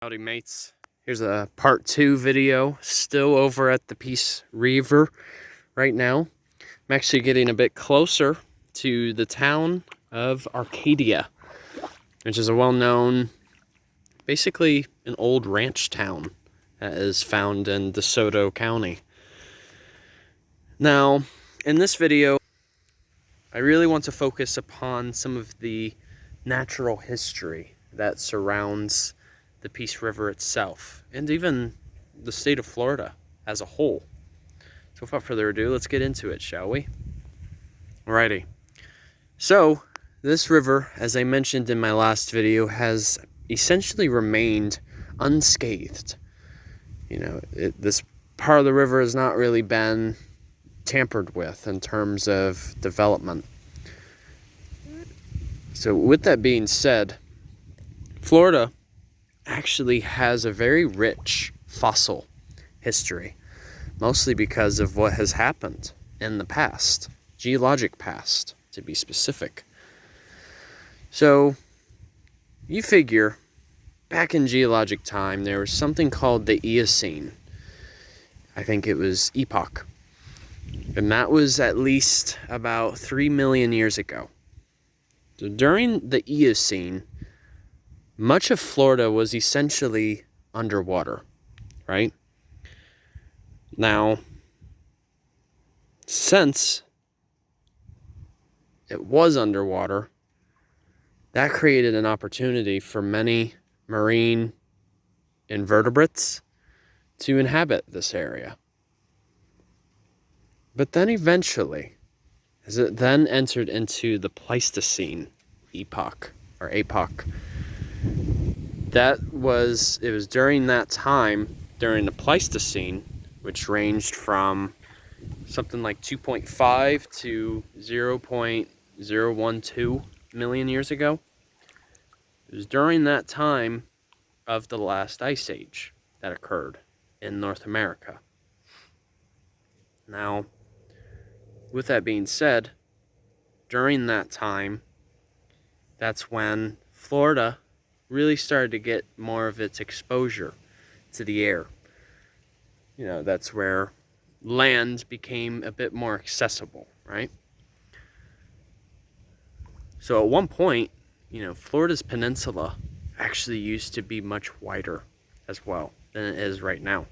Howdy mates, here's a part 2 video, still over at the Peace River right now. I'm actually getting a bit closer to the town of Arcadia, which is a well-known, basically an old ranch town that is found in DeSoto County. Now, in this video, I really want to focus upon some of the natural history that surrounds the Peace River itself, and even the state of Florida as a whole. So without further ado, let's get into it, shall we? Alrighty. So, this river, as I mentioned in my last video, has essentially remained unscathed. This part of the river has not really been tampered with in terms of development. So with that being said, Florida actually has a very rich fossil history, mostly because of what has happened in the past, geologic past to be specific. So you figure back in geologic time there was something called the Eocene. I think it was epoch, and that was at least about 3 million years ago. So during the Eocene, much of Florida was essentially underwater, right? Now, since it was underwater, that created an opportunity for many marine invertebrates to inhabit this area. But then eventually, as it then entered into the Pleistocene epoch, it was during that time, during the Pleistocene, which ranged from something like 2.5 to 0.012 million years ago. It was during that time of the last ice age that occurred in North America. Now, with that being said, during that time, that's when Florida really started to get more of its exposure to the air. That's where land became a bit more accessible, right? So at one point, Florida's peninsula actually used to be much wider as well than it is right now.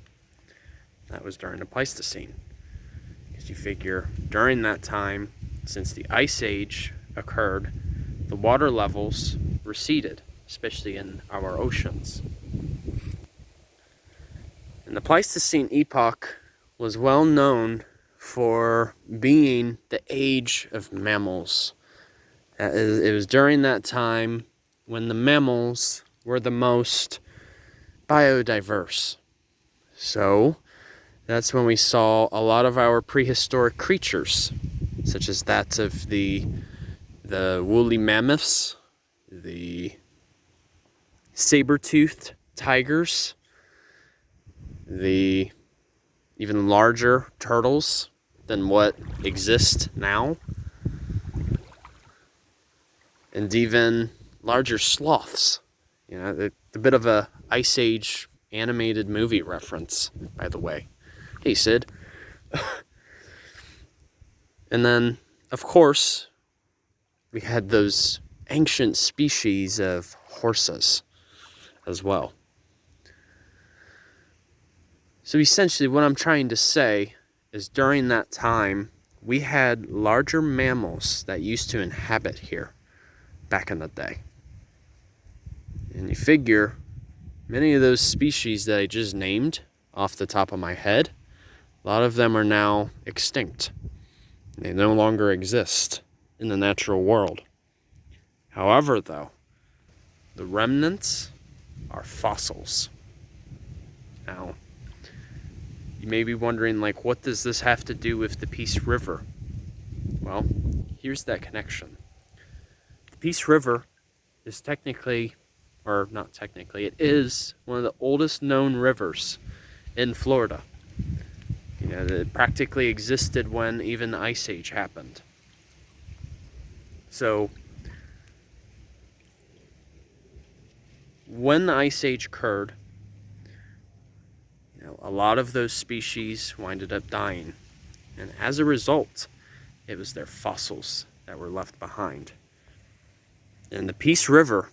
That was during the Pleistocene. Because you figure during that time, since the ice age occurred, the water levels receded, especially in our oceans. And the Pleistocene epoch was well known for being the age of mammals. It was during that time when the mammals were the most biodiverse. So that's when we saw a lot of our prehistoric creatures, such as that of the woolly mammoths, the saber-toothed tigers, the even larger turtles than what exist now, and even larger sloths. A bit of a Ice Age animated movie reference, by the way. Hey, Sid. And then, of course, we had those ancient species of horses as well. So essentially what I'm trying to say is during that time, we had larger mammals that used to inhabit here back in the day. And you figure many of those species that I just named off the top of my head, a lot of them are now extinct. They no longer exist in the natural world. However, though, the remnants are fossils. Now, you may be wondering, what does this have to do with the Peace River? Well, here's that connection. The Peace River is it is one of the oldest known rivers in Florida. It practically existed when even the Ice Age happened. So, when the Ice Age occurred, a lot of those species winded up dying. And as a result, it was their fossils that were left behind. And the Peace River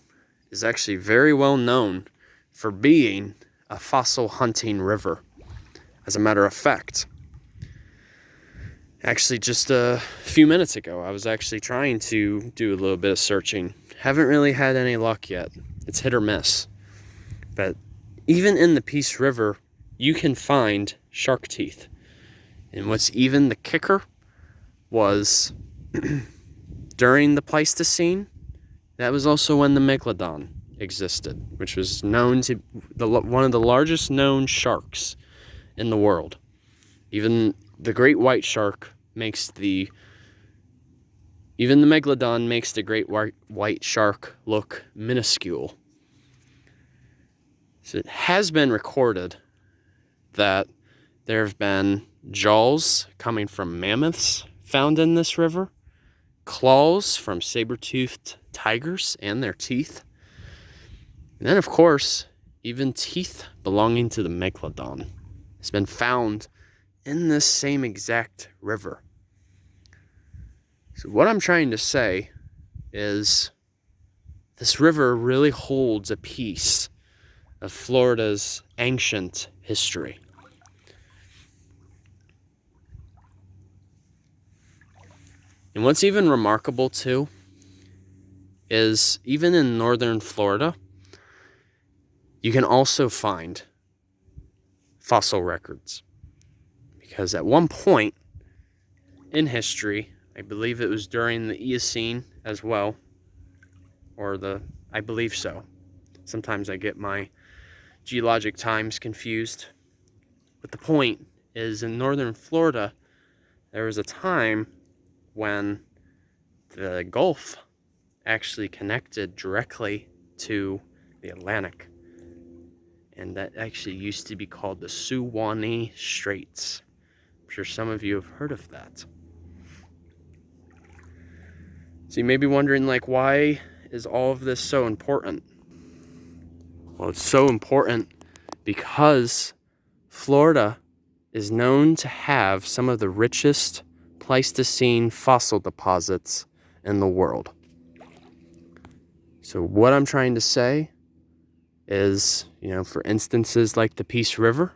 is actually very well known for being a fossil hunting river. As a matter of fact, actually just a few minutes ago, I was actually trying to do a little bit of searching. Haven't really had any luck yet. It's hit or miss. But even in the Peace River, you can find shark teeth. And what's even the kicker was during the Pleistocene, that was also when the megalodon existed, which was known to one of the largest known sharks in the world. Even the great white shark even the megalodon makes the great white shark look minuscule. So it has been recorded that there have been jaws coming from mammoths found in this river, claws from saber-toothed tigers and their teeth, and then of course even teeth belonging to the megalodon has been found in this same exact river. So what I'm trying to say is this river really holds a piece of Florida's ancient history. And what's even remarkable too is even in northern Florida, you can also find fossil records. Because at one point in history, I believe it was during the Eocene as well, I believe so. Sometimes I get my geologic times confused. But the point is, in northern Florida, there was a time when the Gulf actually connected directly to the Atlantic. And that actually used to be called the Suwannee Straits. I'm sure some of you have heard of that. So you may be wondering, why is all of this so important? Well, it's so important because Florida is known to have some of the richest Pleistocene fossil deposits in the world. So what I'm trying to say is, for instances like the Peace River,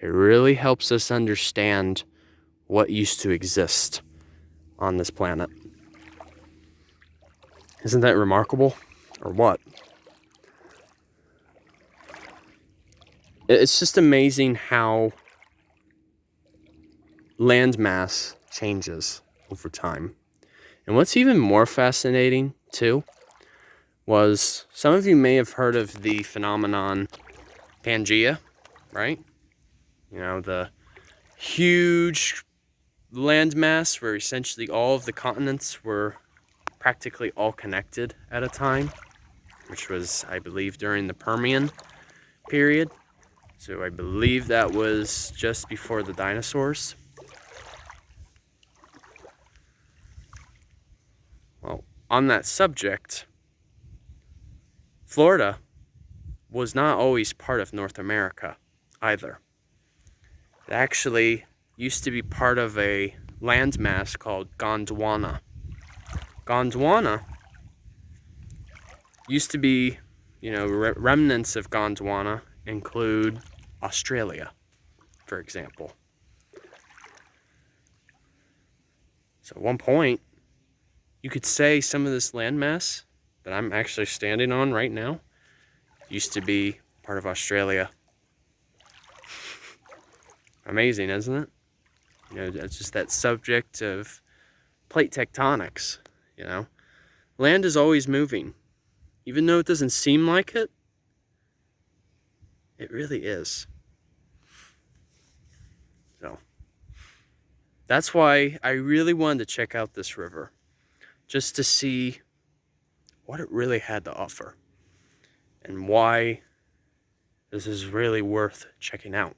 it really helps us understand what used to exist on this planet. Isn't that remarkable? Or what? It's just amazing how landmass changes over time. And what's even more fascinating, too, was some of you may have heard of the phenomenon Pangea, right? The huge landmass where essentially all of the continents were practically all connected at a time, which was, I believe, during the Permian period. So I believe that was just before the dinosaurs. Well, on that subject, Florida was not always part of North America either. It actually used to be part of a landmass called Gondwana. Gondwana used to be, remnants of Gondwana include Australia, for example. So at one point, you could say some of this landmass that I'm actually standing on right now used to be part of Australia. Amazing, isn't it? It's just that subject of plate tectonics, Land is always moving. Even though it doesn't seem like it, it really is. So, that's why I really wanted to check out this river, just to see what it really had to offer and why this is really worth checking out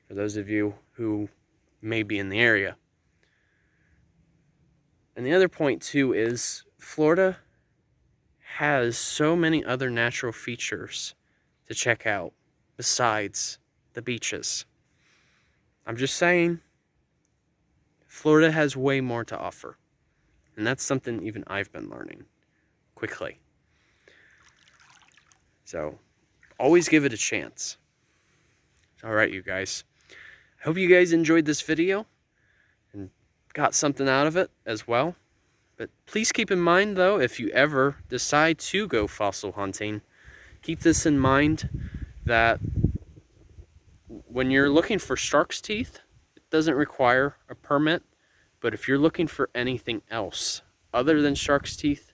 for those of you who may be in the area. And the other point too is Florida has so many other natural features to check out besides the beaches. I'm just saying, Florida has way more to offer. And that's something even I've been learning quickly. So, always give it a chance. Alright, you guys. I hope you guys enjoyed this video and got something out of it as well. But please keep in mind, though, if you ever decide to go fossil hunting, keep this in mind that when you're looking for shark's teeth, it doesn't require a permit. But if you're looking for anything else other than shark's teeth,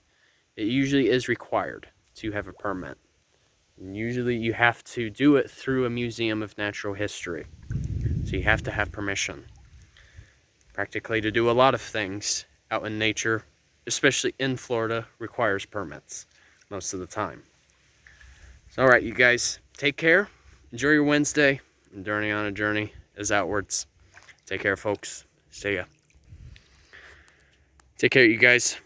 it usually is required to have a permit. And usually you have to do it through a museum of natural history. So you have to have permission. Practically to do a lot of things out in nature, especially in Florida, requires permits most of the time. So, alright, you guys, take care. Enjoy your Wednesday. And Journey on a Journey is outwards. Take care, folks. See ya. Take care, you guys.